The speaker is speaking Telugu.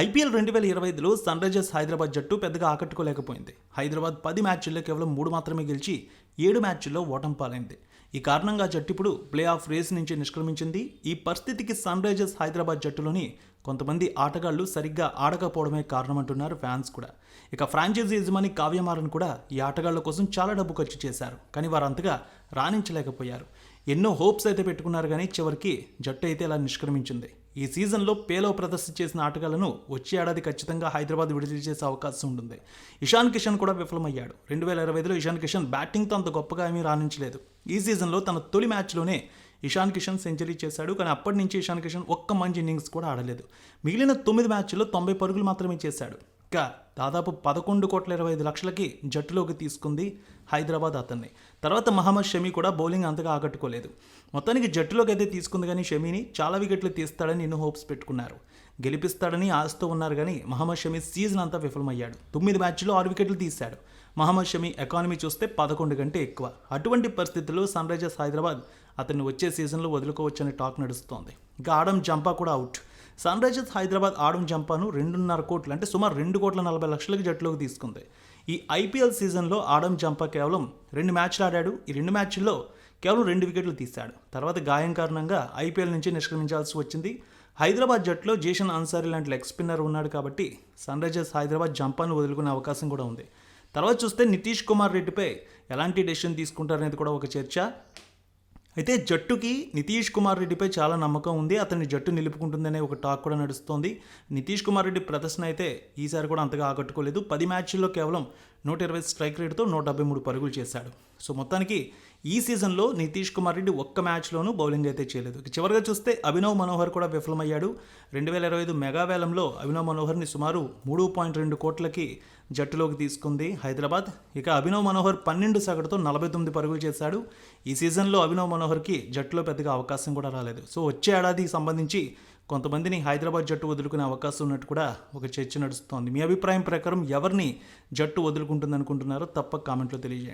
ఐపీఎల్ 2025లో సన్రైజర్స్ హైదరాబాద్ జట్టు పెద్దగా ఆకట్టుకోలేకపోయింది. హైదరాబాద్ 10 మ్యాచ్ల్లో కేవలం 3 మాత్రమే గెలిచి 7 మ్యాచ్ల్లో ఓటమి పాలైంది. ఈ కారణంగా జట్టు ఇప్పుడు ప్లే ఆఫ్ రేస్ నుంచి నిష్క్రమించింది. ఈ పరిస్థితికి సన్రైజర్స్ హైదరాబాద్ జట్టులోని కొంతమంది ఆటగాళ్లు సరిగ్గా ఆడకపోవడమే కారణమంటున్నారు ఫ్యాన్స్ కూడా. ఇక ఫ్రాంచైజీ యజమాని కావ్యమారన్ కూడా ఈ ఆటగాళ్ల కోసం చాలా డబ్బు ఖర్చు చేశారు. కానీ వారు అంతగా రాణించలేకపోయారు. ఎన్నో హోప్స్ అయితే పెట్టుకున్నారు, కానీ చివరికి జట్టు అయితే ఇలా నిష్క్రమించింది. ఈ సీజన్లో పేలో ప్రదర్శన చేసిన ఆటగాళ్లను వచ్చే ఏడాది ఖచ్చితంగా హైదరాబాద్ విడుదల చేసే అవకాశం ఉంటుంది. ఇషాన్ కిషన్ కూడా విఫలమయ్యాడు. 2025లో ఇషాన్ కిషన్ బ్యాటింగ్తో అంత గొప్పగా ఏమీ రాణించలేదు. ఈ సీజన్లో తన తొలి మ్యాచ్లోనే ఇషాన్ కిషన్ సెంచరీ చేశాడు. కానీ అప్పటి నుంచి ఇషాన్ కిషన్ ఒక్క మంచి ఇన్నింగ్స్ కూడా ఆడలేదు. మిగిలిన 9 మ్యాచ్ల్లో 90 పరుగులు మాత్రమే చేశాడు. ఇంకా దాదాపు 11,25,00,000కి జట్టులోకి తీసుకుంది హైదరాబాద్ అతన్ని. తర్వాత మహమ్మద్ షమి కూడా బౌలింగ్ అంతగా ఆకట్టుకోలేదు. మొత్తానికి జట్టులోకి అయితే తీసుకుంది, కానీ షమీని చాలా వికెట్లు తీస్తాడని ఎన్నో హోప్స్ పెట్టుకున్నారు. గెలిపిస్తాడని ఆశతో ఉన్నారు, కానీ మహమ్మద్ షమి సీజన్ అంతా విఫలమయ్యాడు. 9 మ్యాచ్ల్లో 6 వికెట్లు తీశాడు. మహమ్మద్ షమి ఎకానమీ చూస్తే 11 కంటే ఎక్కువ. అటువంటి పరిస్థితుల్లో సన్రైజర్స్ హైదరాబాద్ అతన్ని వచ్చే సీజన్లో వదులుకోవచ్చనే టాక్ నడుస్తోంది. ఇంకా ఆడమ్ జంపా కూడా అవుట్. సన్రైజర్స్ హైదరాబాద్ ఆడమ్ జంపాను 2.5 కోట్లు అంటే సుమారు 2,40,00,000కి జట్టులోకి తీసుకుంది. ఈ ఐపీఎల్ సీజన్లో ఆడమ్ జంపా కేవలం 2 మ్యాచ్లు ఆడాడు. ఈ 2 మ్యాచ్ల్లో కేవలం 2 వికెట్లు తీశాడు. తర్వాత గాయం కారణంగా ఐపీఎల్ నుంచి నిష్క్రమించాల్సి వచ్చింది. హైదరాబాద్ జట్టులో జేషన్ అన్సారీ లాంటి లెగ్ స్పిన్నర్ ఉన్నాడు కాబట్టి సన్రైజర్స్ హైదరాబాద్ జంపాను వదులుకునే అవకాశం కూడా ఉంది. తర్వాత చూస్తే నితీష్ కుమార్ రెడ్డిపై ఎలాంటి డెసిషన్ తీసుకుంటారనేది కూడా ఒక చర్చ. అయితే జట్టుకి నితీష్ కుమార్ రెడ్డిపై చాలా నమ్మకం ఉంది. అతన్ని జట్టు నిలుపుకుంటుందనే ఒక టాక్ కూడా నడుస్తోంది. నితీష్ కుమార్ రెడ్డి ప్రదర్శన అయితే ఈసారి కూడా అంతగా ఆకట్టుకోలేదు. 10 మ్యాచ్ల్లో కేవలం 120 స్ట్రైక్ రేట్తో 173 పరుగులు చేశాడు. సో మొత్తానికి ఈ సీజన్లో నితీష్ కుమార్ రెడ్డి ఒక్క మ్యాచ్లోనూ బౌలింగ్ అయితే చేయలేదు. చివరిగా చూస్తే అభినవ్ మనోహర్ కూడా విఫలమయ్యాడు. 2025 మెగా వేలంలో అభినవ్ మనోహర్ని సుమారు 3.2 కోట్లకి జట్టులోకి తీసుకుంది హైదరాబాద్. ఇక అభినవ్ మనోహర్ 12 సగటుతో 49 పరుగులు చేశాడు. ఈ సీజన్లో అభినవ్ మనోహర్కి జట్టులో పెద్దగా అవకాశం కూడా రాలేదు. సో వచ్చే ఏడాదికి సంబంధించి కొంతమందిని హైదరాబాద్ జట్టు వదులుకునే అవకాశం ఉన్నట్టు కూడా ఒక చర్చ నడుస్తోంది. మీ అభిప్రాయం ప్రకారం ఎవరిని జట్టు వదులుకుంటుంది అనుకుంటున్నారో తప్పక కామెంట్లో తెలియజేయండి.